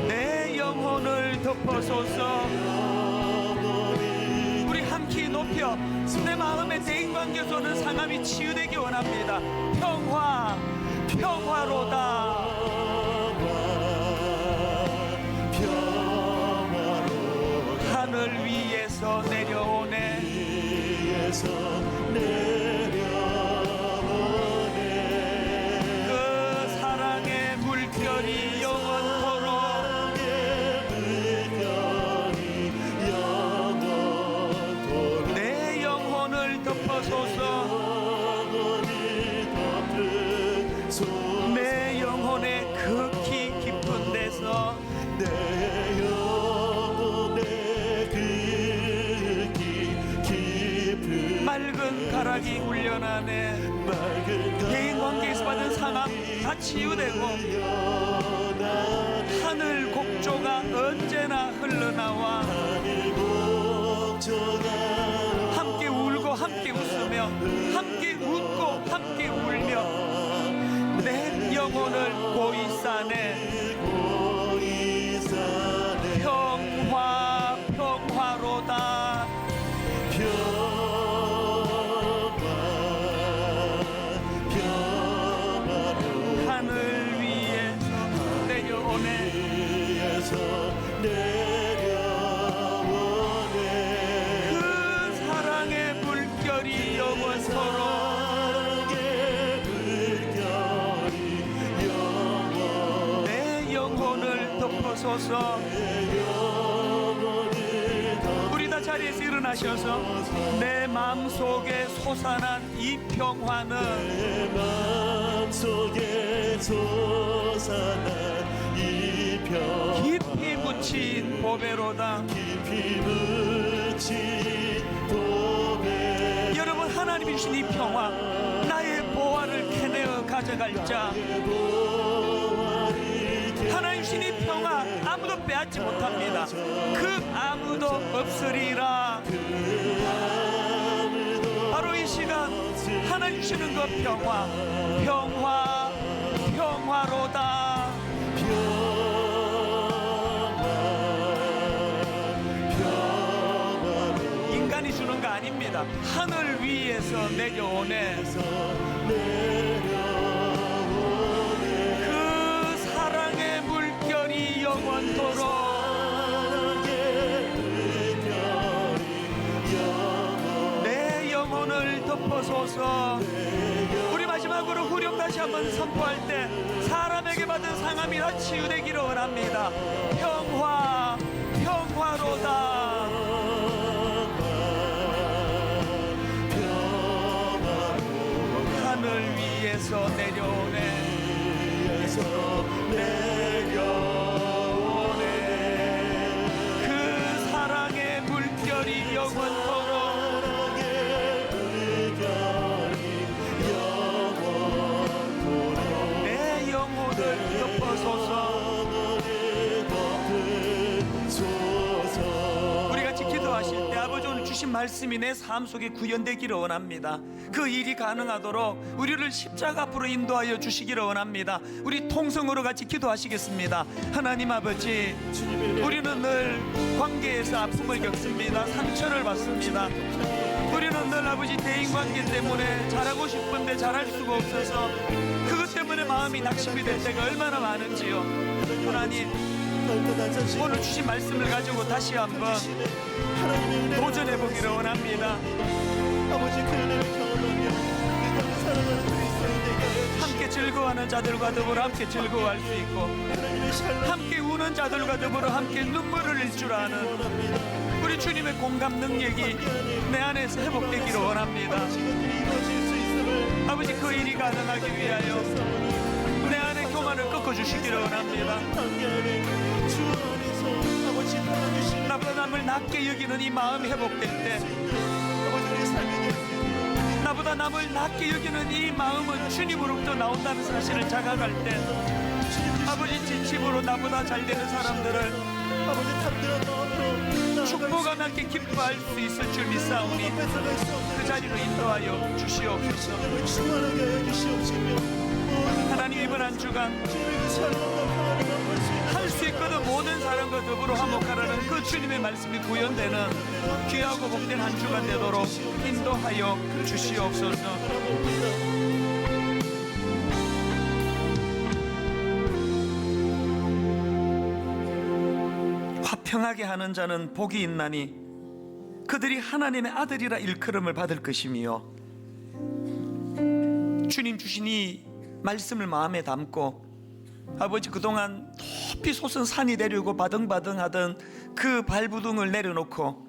내 영혼을 덮어소서. 우리 함께 높여 내 마음의 대인관계소는 상함이 치유되기 원합니다. 평화로다. 하늘 위에서 내려오네. 그 사랑의 물결이 영원토록 내 영혼을 덮어소서. 내 영혼의 극히 깊은 데서 맑은 가락이 훈련하네. 대인관계에서 받은 상함 다 치유되고 하늘 곡조가 언제나 흘러나와 함께 울고 함께 웃으며 함께 웃고 함께 울며 내 영혼을 고이 싸네. 덮어소서. 우리 다 자리에서 일어나셔서 내 마음속에 솟아난 이 평화는 내 마음속에 솟아난 이 평화 깊이 묻힌 보배로다. 깊이 묻힌 보배 여러분, 하나님이 주신 이 평화, 나의 보화를 캐내어 가져갈 자, 하나님 주신 이 평화 아무도 빼앗지 못합니다. 그 아무도 없으리라. 바로 이 시간 하나님 주시는 그 평화, 평화로다. 인간이 주는 거 아닙니다. 하늘 위에서 내려오네. 그 사랑의 물결이 영원토록 내 영혼을 덮어소서. 우리 마지막으로 후렴 다시 한번 선포할 때 사람에게 받은 상함이 다 치유되기를 원합니다. 평화로다. 하늘 위에서 내려오네. 그 사랑의 물결이 영원토록 내 영혼을 덮어소서. 우리 같이 기도하실 때 아버지 오늘 주신 말씀이 내 삶 속에 구현되기를 원합니다. 그 일이 가능하도록 우리를 십자가 앞으로 인도하여 주시기를 원합니다. 우리 통성으로 같이 기도하시겠습니다. 하나님 아버지, 우리는 늘 관계에서 아픔을 겪습니다. 상처를 받습니다. 우리는 늘 아버지 대인관계 때문에 잘하고 싶은데 잘할 수가 없어서 그것 때문에 마음이 낙심이 될 때가 얼마나 많은지요. 하나님, 오늘 주신 말씀을 가지고 다시 한번 도전해 보기를 원합니다. 아버지 그 은혜를 경험하며 내 땅을 사랑하는 그리스도인 되게 하여 함께 즐거워하는 자들과 더불어 함께 즐거워할 수 있고, 하나님의 샬롬 함께 우는 자들과 더불어 함께 눈물을 흘릴 줄 아는 우리 주님의 공감 능력이 내 안에서 회복되기를 원합니다. 이것들이 이루어질 수 있음을 아버지, 그 일이 가능하기 위하여 내 안에 교만을 꺾어주시기를 원합니다. 함께 안에 주 안에서 아버지 도와주시는 나보다 남을 낮게 여기는 이 마음이 회복될 때, 아버지 우리 삶에 대해서 나보다 남을 낮게 여기는 이 마음은 주님으로부터 나온다는 사실을 자각할 때, 아버지 진심으로 나보다 잘 되는 사람들을 아버지 탐대한 마음으로 축복하며 함께 기뻐할 수 있을 줄 믿사오니 뺏어갈 수 없는 그 자리로 인도하여 주시옵소서. 신령을 충만하게 하여 주시옵시며 하나님, 이번 한 주간 주님의 그 샬롬과 평화를 맛볼 수 있는 할 수 있거든 모든 사람과 더불어 화목하라는 그 주님의 말씀이 구현되는 귀하고 복된 한 주간 되도록 인도하여 주시옵소서. 화평하게 하는 자는 복이 있나니 그들이 하나님의 아들이라 일컬음을 받을 것이며, 주님 주신 이 말씀을 마음에 담고 아버지 그동안 높이 솟은 산이 되려고 바등바등하던 그 발부둥을 내려놓고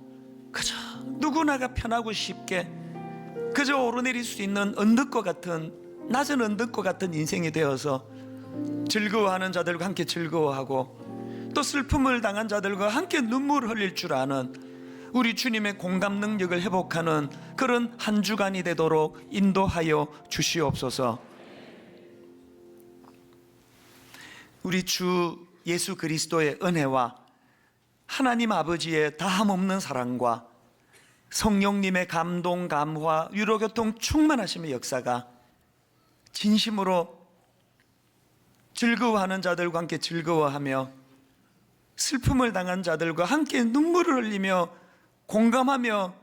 그저 누구나가 편하고 쉽게 그저 오르내릴 수 있는 언덕과 같은 낮은 언덕과 같은 인생이 되어서 즐거워하는 자들과 함께 즐거워하고 또 슬픔을 당한 자들과 함께 눈물을 흘릴 줄 아는 우리 주님의 공감 능력을 회복하는 그런 한 주간이 되도록 인도하여 주시옵소서. 우리 주 예수 그리스도의 은혜와 하나님 아버지의 다함없는 사랑과 성령님의 감동, 감화, 위로교통 충만하심의 역사가 진심으로 즐거워하는 자들과 함께 즐거워하며 슬픔을 당한 자들과 함께 눈물을 흘리며 공감하며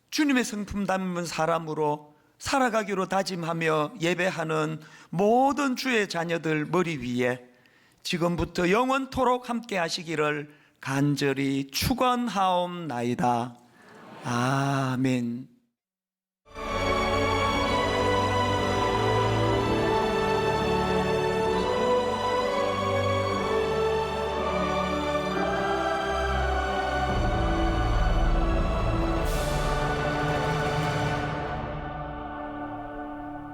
주님의 성품 담은 사람으로 살아가기로 다짐하며 예배하는 모든 주의 자녀들 머리 위에 지금부터 영원토록 함께 하시기를 간절히 축원하옵나이다. 아멘.